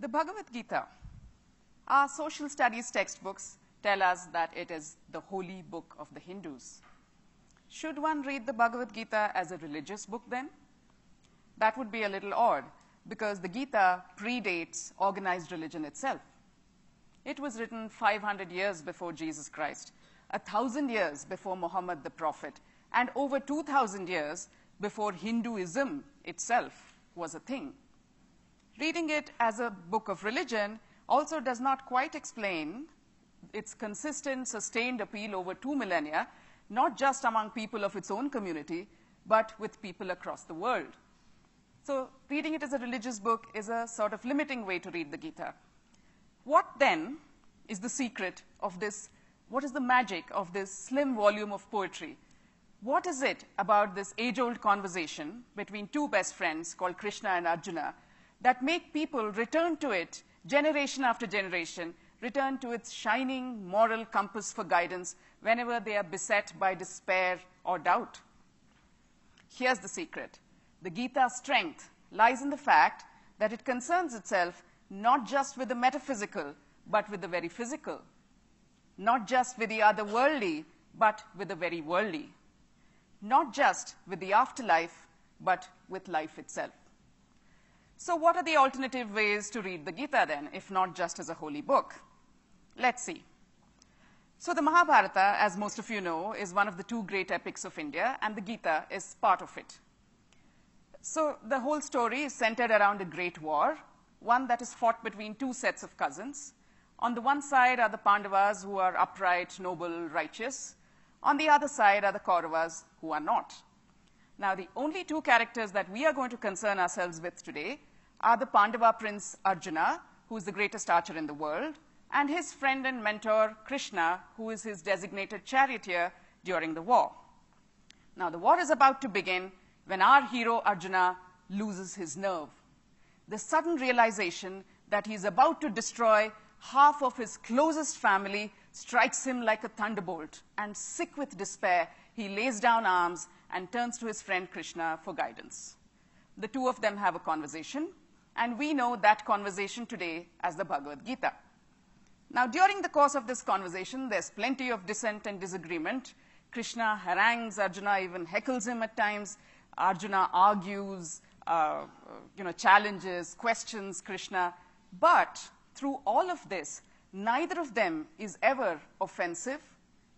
The Bhagavad Gita, our social studies textbooks tell us that it is the holy book of the Hindus. Should one read the Bhagavad Gita as a religious book then? That would be a little odd, because the Gita predates organized religion itself. It was written 500 years before Jesus Christ, 1,000 years before Muhammad the Prophet, and over 2,000 years before Hinduism itself was a thing. Reading it as a book of religion also does not quite explain its consistent, sustained appeal over 2 millennia, not just among people of its own community, but with people across the world. So reading it as a religious book is a sort of limiting way to read the Gita. What then is the secret of this? What is the magic of this slim volume of poetry? What is it about this age-old conversation between two best friends called Krishna and Arjuna that make people return to it generation after generation, return to its shining moral compass for guidance whenever they are beset by despair or doubt? Here's the secret. The Gita's strength lies in the fact that it concerns itself not just with the metaphysical, but with the very physical. Not just with the otherworldly, but with the very worldly. Not just with the afterlife, but with life itself. So what are the alternative ways to read the Gita then, if not just as a holy book? Let's see. So the Mahabharata, as most of you know, is one of the two great epics of India, and the Gita is part of it. So the whole story is centered around a great war, one that is fought between two sets of cousins. On the one side are the Pandavas, who are upright, noble, righteous. On the other side are the Kauravas, who are not. Now, the only two characters that we are going to concern ourselves with today are the Pandava prince Arjuna, who is the greatest archer in the world, and his friend and mentor Krishna, who is his designated charioteer during the war. Now, the war is about to begin when our hero Arjuna loses his nerve. The sudden realization that he is about to destroy half of his closest family strikes him like a thunderbolt, and sick with despair, he lays down arms and turns to his friend Krishna for guidance. The two of them have a conversation, and we know that conversation today as the Bhagavad Gita. Now, during the course of this conversation, there's plenty of dissent and disagreement. Krishna harangues Arjuna, even heckles him at times. Arjuna argues, challenges, questions Krishna. But through all of this, neither of them is ever offensive,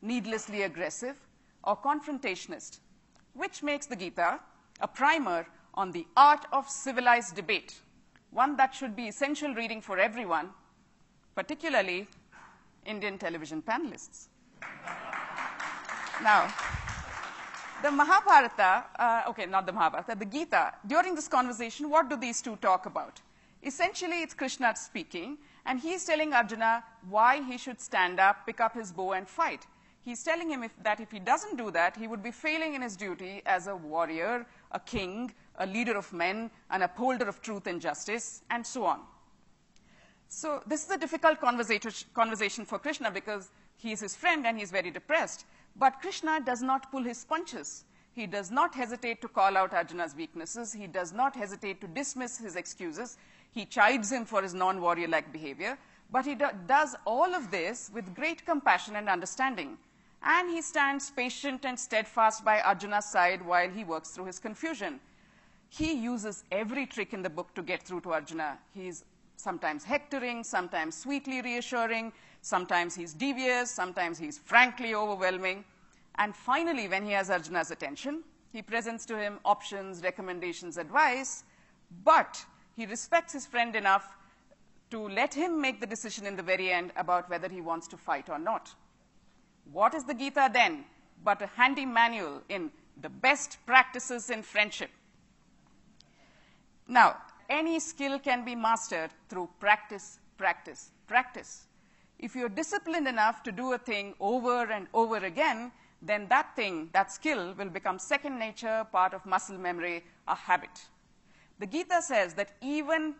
needlessly aggressive, or confrontationist, which makes the Gita a primer on the art of civilized debate, one that should be essential reading for everyone, particularly Indian television panelists. Now, the Mahabharata, not the Mahabharata, the Gita, during this conversation, what do these two talk about? Essentially, it's Krishna speaking, and he's telling Arjuna why he should stand up, pick up his bow, and fight. He's telling him that if he doesn't do that, he would be failing in his duty as a warrior, a king, a leader of men, an upholder of truth and justice, and so on. So this is a difficult conversation for Krishna because he is his friend and he's very depressed. But Krishna does not pull his punches. He does not hesitate to call out Arjuna's weaknesses. He does not hesitate to dismiss his excuses. He chides him for his non-warrior-like behavior. But he does all of this with great compassion and understanding. And he stands patient and steadfast by Arjuna's side while he works through his confusion. He uses every trick in the book to get through to Arjuna. He's sometimes hectoring, sometimes sweetly reassuring, sometimes he's devious, sometimes he's frankly overwhelming. And finally, when he has Arjuna's attention, he presents to him options, recommendations, advice, but he respects his friend enough to let him make the decision in the very end about whether he wants to fight or not. What is the Gita then but a handy manual in the best practices in friendship? Now, any skill can be mastered through practice, practice, practice. If you're disciplined enough to do a thing over and over again, then that thing, that skill, will become second nature, part of muscle memory, a habit. The Gita says that even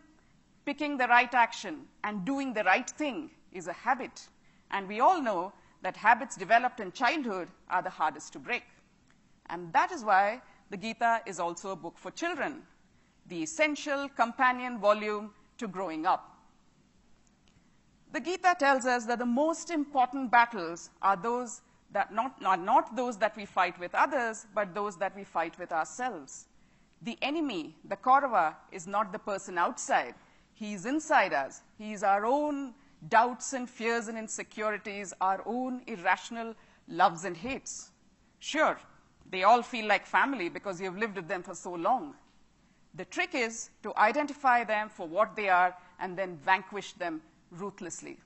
picking the right action and doing the right thing is a habit. And we all know that habits developed in childhood are the hardest to break. And that is why the Gita is also a book for children, the essential companion volume to growing up. The Gita tells us that the most important battles are those that not those that we fight with others, but those that we fight with ourselves. The enemy, the Kaurava, is not the person outside. He is inside us. He is our own doubts and fears and insecurities, our own irrational loves and hates. Sure, they all feel like family because you've lived with them for so long. The trick is to identify them for what they are and then vanquish them ruthlessly.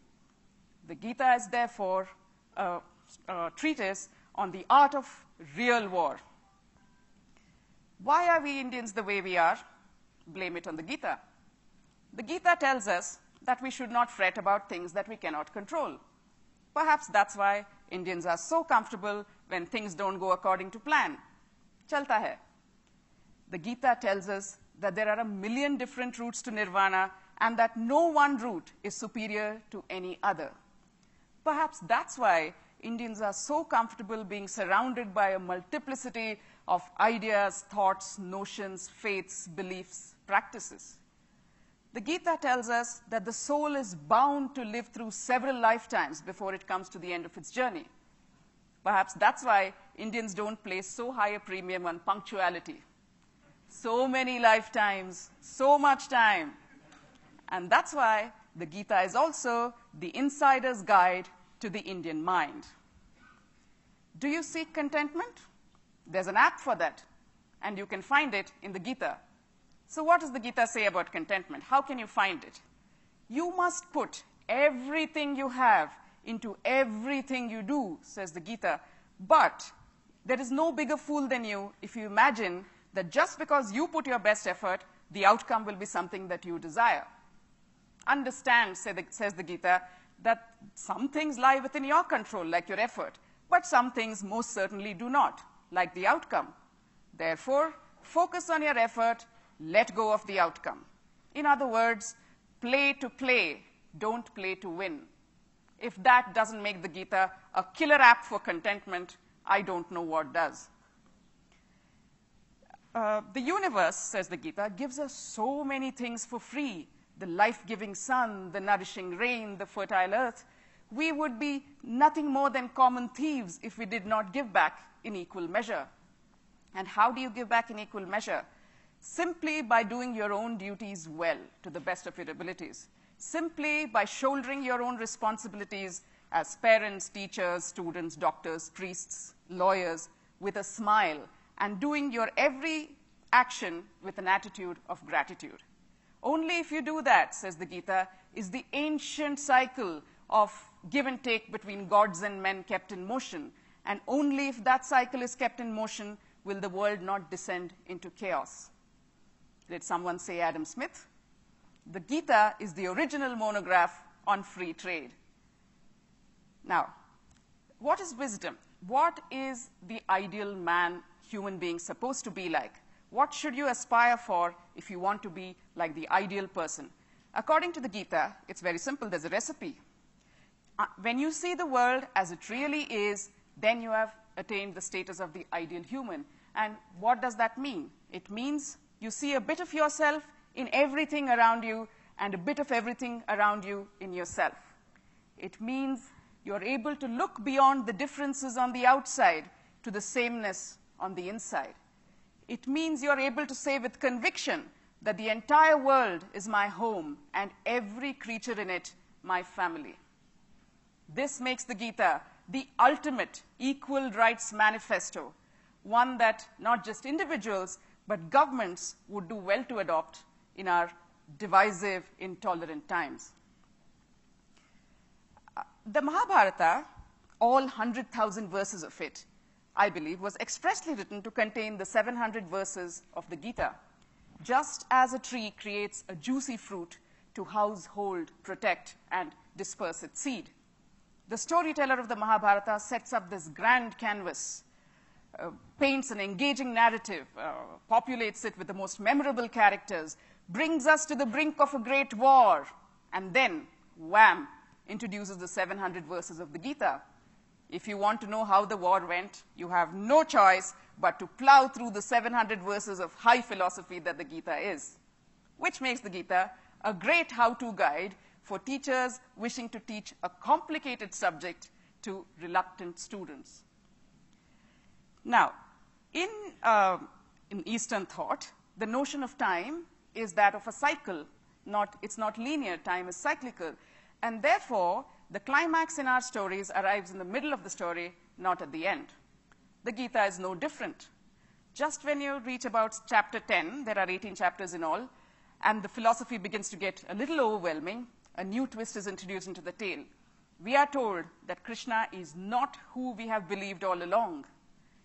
The Gita is therefore a treatise on the art of real war. Why are we Indians the way we are? Blame it on the Gita. The Gita tells us that we should not fret about things that we cannot control. Perhaps that's why Indians are so comfortable when things don't go according to plan. Chalta hai. The Gita tells us that there are 1 million different routes to nirvana and that no one route is superior to any other. Perhaps that's why Indians are so comfortable being surrounded by a multiplicity of ideas, thoughts, notions, faiths, beliefs, practices. The Gita tells us that the soul is bound to live through several lifetimes before it comes to the end of its journey. Perhaps that's why Indians don't place so high a premium on punctuality. So many lifetimes, so much time. And that's why the Gita is also the insider's guide to the Indian mind. Do you seek contentment? There's an app for that, and you can find it in the Gita. So what does the Gita say about contentment? How can you find it? You must put everything you have into everything you do, says the Gita. But there is no bigger fool than you if you imagine that just because you put your best effort, the outcome will be something that you desire. Understand, says the Gita, that some things lie within your control, like your effort, but some things most certainly do not, like the outcome. Therefore, focus on your effort, let go of the outcome. In other words, play to play, don't play to win. If that doesn't make the Gita a killer app for contentment, I don't know what does. The universe, says the Gita, gives us so many things for free. The life-giving sun, the nourishing rain, the fertile earth. We would be nothing more than common thieves if we did not give back in equal measure. And how do you give back in equal measure? Simply by doing your own duties well, to the best of your abilities. Simply by shouldering your own responsibilities as parents, teachers, students, doctors, priests, lawyers, with a smile, and doing your every action with an attitude of gratitude. Only if you do that, says the Gita, is the ancient cycle of give and take between gods and men kept in motion. And only if that cycle is kept in motion will the world not descend into chaos. Did someone say Adam Smith? The Gita is the original monograph on free trade. Now, what is wisdom? What is the ideal man, human being supposed to be like? What should you aspire for if you want to be like the ideal person? According to the Gita, it's very simple. There's a recipe. When you see the world as it really is, then you have attained the status of the ideal human. And what does that mean? It means you see a bit of yourself in everything around you and a bit of everything around you in yourself. It means you're able to look beyond the differences on the outside to the sameness on the inside. It means you're able to say with conviction that the entire world is my home and every creature in it my family. This makes the Gita the ultimate equal rights manifesto, one that not just individuals, but governments would do well to adopt in our divisive, intolerant times. The Mahabharata, all 100,000 verses of it, I believe, was expressly written to contain the 700 verses of the Gita, just as a tree creates a juicy fruit to house, hold, protect, and disperse its seed. The storyteller of the Mahabharata sets up this grand canvas, paints an engaging narrative, populates it with the most memorable characters, brings us to the brink of a great war, and then, wham, introduces the 700 verses of the Gita. If you want to know how the war went, you have no choice but to plow through the 700 verses of high philosophy that the Gita is, which makes the Gita a great how-to guide for teachers wishing to teach a complicated subject to reluctant students. Now, in Eastern thought, the notion of time is that of a cycle. It's not linear. Time is cyclical. And therefore, the climax in our stories arrives in the middle of the story, not at the end. The Gita is no different. Just when you reach about chapter 10, there are 18 chapters in all, and the philosophy begins to get a little overwhelming, a new twist is introduced into the tale. We are told that Krishna is not who we have believed all along.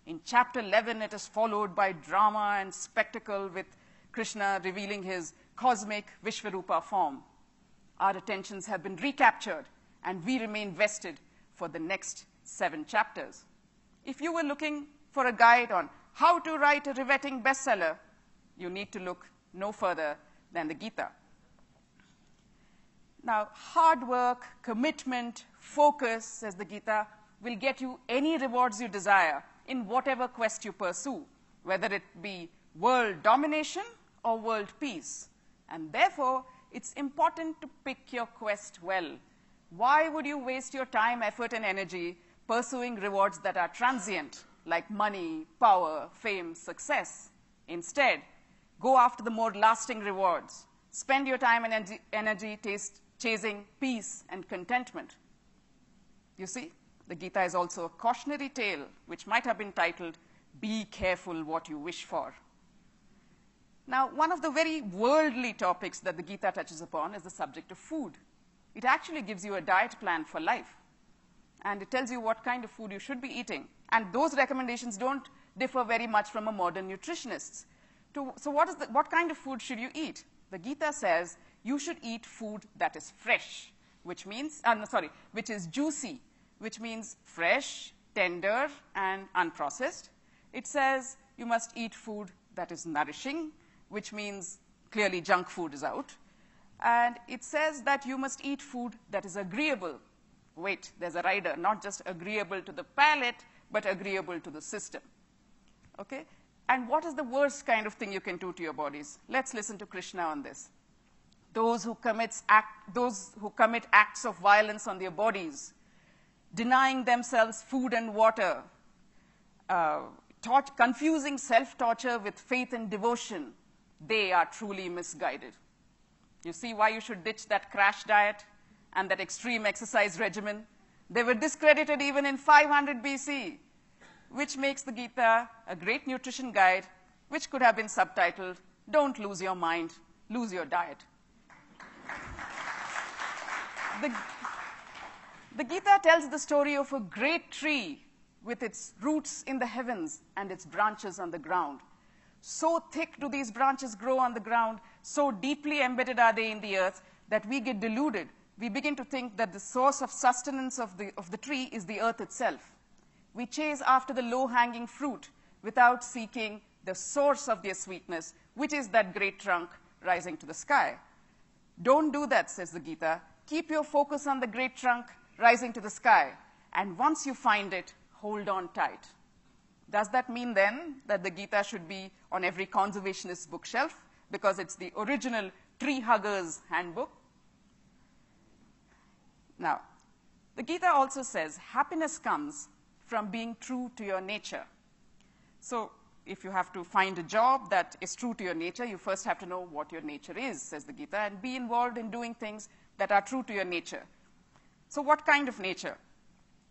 In chapter 11, it is followed by drama and spectacle with Krishna revealing his cosmic Vishvarupa form. Our attentions have been recaptured, and we remain vested for the next 7 chapters. If you were looking for a guide on how to write a riveting bestseller, you need to look no further than the Gita. Now, hard work, commitment, focus, says the Gita, will get you any rewards you desire in whatever quest you pursue, whether it be world domination or world peace. And therefore, it's important to pick your quest well. Why would you waste your time, effort, and energy pursuing rewards that are transient, like money, power, fame, success? Instead, go after the more lasting rewards. Spend your time and energy chasing peace and contentment. You see, the Gita is also a cautionary tale, which might have been titled, "Be careful what you wish for." Now, one of the very worldly topics that the Gita touches upon is the subject of food. It actually gives you a diet plan for life, and it tells you what kind of food you should be eating. And those recommendations don't differ very much from a modern nutritionist's. So what kind of food should you eat? The Gita says you should eat food that is fresh, which is juicy, which means fresh, tender, and unprocessed. It says you must eat food that is nourishing, which means clearly junk food is out. And it says that you must eat food that is agreeable. Wait, there's a rider, not just agreeable to the palate, but agreeable to the system. Okay? And what is the worst kind of thing you can do to your bodies? Let's listen to Krishna on this. Those who commit acts of violence on their bodies, denying themselves food and water, confusing self-torture with faith and devotion, they are truly misguided. You see why you should ditch that crash diet and that extreme exercise regimen? They were discredited even in 500 BC, which makes the Gita a great nutrition guide, which could have been subtitled, "Don't lose your mind, lose your diet." The Gita tells the story of a great tree with its roots in the heavens and its branches on the ground. So thick do these branches grow on the ground, so deeply embedded are they in the earth, that we get deluded. We begin to think that the source of sustenance of the tree is the earth itself. We chase after the low-hanging fruit without seeking the source of their sweetness, which is that great trunk rising to the sky. Don't do that, says the Gita. Keep your focus on the great trunk rising to the sky, and once you find it, hold on tight. Does that mean then that the Gita should be on every conservationist bookshelf because it's the original tree hugger's handbook? Now, the Gita also says happiness comes from being true to your nature. So if you have to find a job that is true to your nature, you first have to know what your nature is, says the Gita, and be involved in doing things that are true to your nature. So what kind of nature?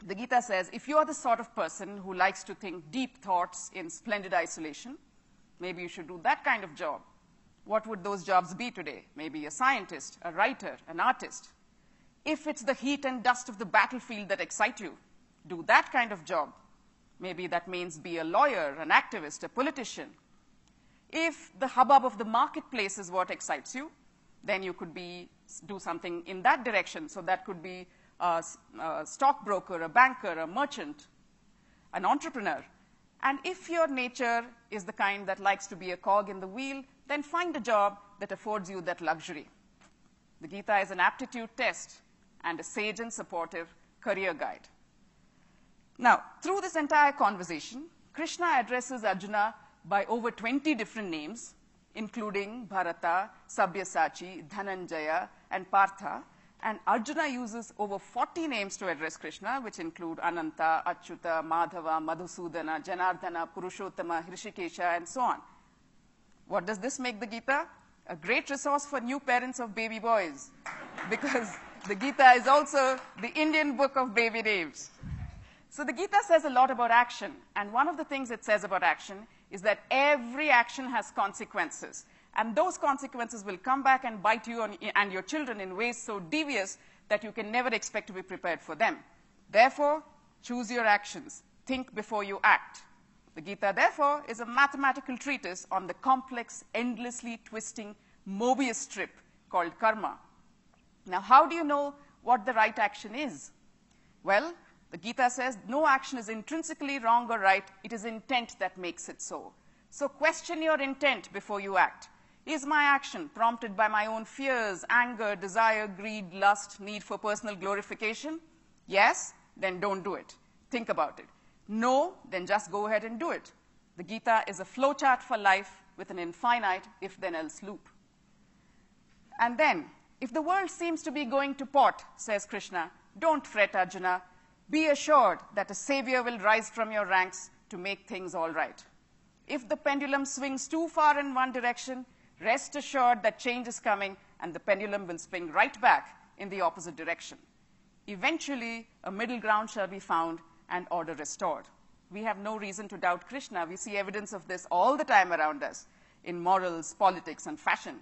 The Gita says, if you're the sort of person who likes to think deep thoughts in splendid isolation, maybe you should do that kind of job. What would those jobs be today? Maybe a scientist, a writer, an artist. If it's the heat and dust of the battlefield that excite you, do that kind of job. Maybe that means be a lawyer, an activist, a politician. If the hubbub of the marketplace is what excites you, then you could do something in that direction. So that could be a stockbroker, a banker, a merchant, an entrepreneur. And if your nature is the kind that likes to be a cog in the wheel, then find a job that affords you that luxury. The Gita is an aptitude test and a sage and supportive career guide. Now, through this entire conversation, Krishna addresses Arjuna by over 20 different names, including Bharata, Sabyasachi, Dhananjaya, and Partha. And Arjuna uses over 40 names to address Krishna, which include Ananta, Achyuta, Madhava, Madhusudana, Janardana, Purushottama, Hrishikesha, and so on. What does this make the Gita? A great resource for new parents of baby boys, because the Gita is also the Indian book of baby names. So the Gita says a lot about action, and one of the things it says about action is that every action has consequences. And those consequences will come back and bite you and your children in ways so devious that you can never expect to be prepared for them. Therefore, choose your actions. Think before you act. The Gita, therefore, is a mathematical treatise on the complex, endlessly twisting Mobius strip called karma. Now, how do you know what the right action is? Well, the Gita says no action is intrinsically wrong or right. It is intent that makes it so. So question your intent before you act. Is my action prompted by my own fears, anger, desire, greed, lust, need for personal glorification? Yes? Then don't do it. Think about it. No? Then just go ahead and do it. The Gita is a flowchart for life with an infinite if-then-else loop. And then, if the world seems to be going to pot, says Krishna, don't fret, Arjuna. Be assured that a savior will rise from your ranks to make things all right. If the pendulum swings too far in one direction, rest assured that change is coming and the pendulum will swing right back in the opposite direction. Eventually, a middle ground shall be found and order restored. We have no reason to doubt Krishna. We see evidence of this all the time around us in morals, politics, and fashion.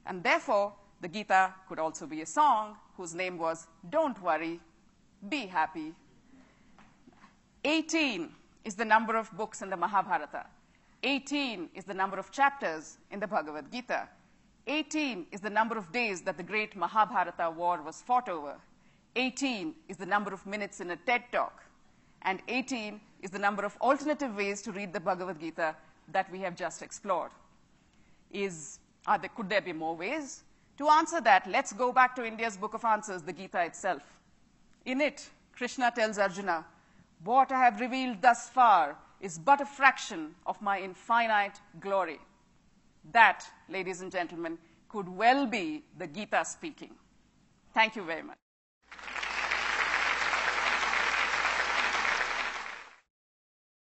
And therefore, the Gita could also be a song whose name was Don't Worry, Be Happy. 18 is the number of books in the Mahabharata. 18 is the number of chapters in the Bhagavad Gita. 18 is the number of days that the great Mahabharata war was fought over. 18 is the number of minutes in a TED Talk. And 18 is the number of alternative ways to read the Bhagavad Gita that we have just explored. Could there be more ways? To answer that, let's go back to India's Book of Answers, the Gita itself. In it, Krishna tells Arjuna, what I have revealed thus far is but a fraction of my infinite glory. That, ladies and gentlemen, could well be the Gita speaking. Thank you very much.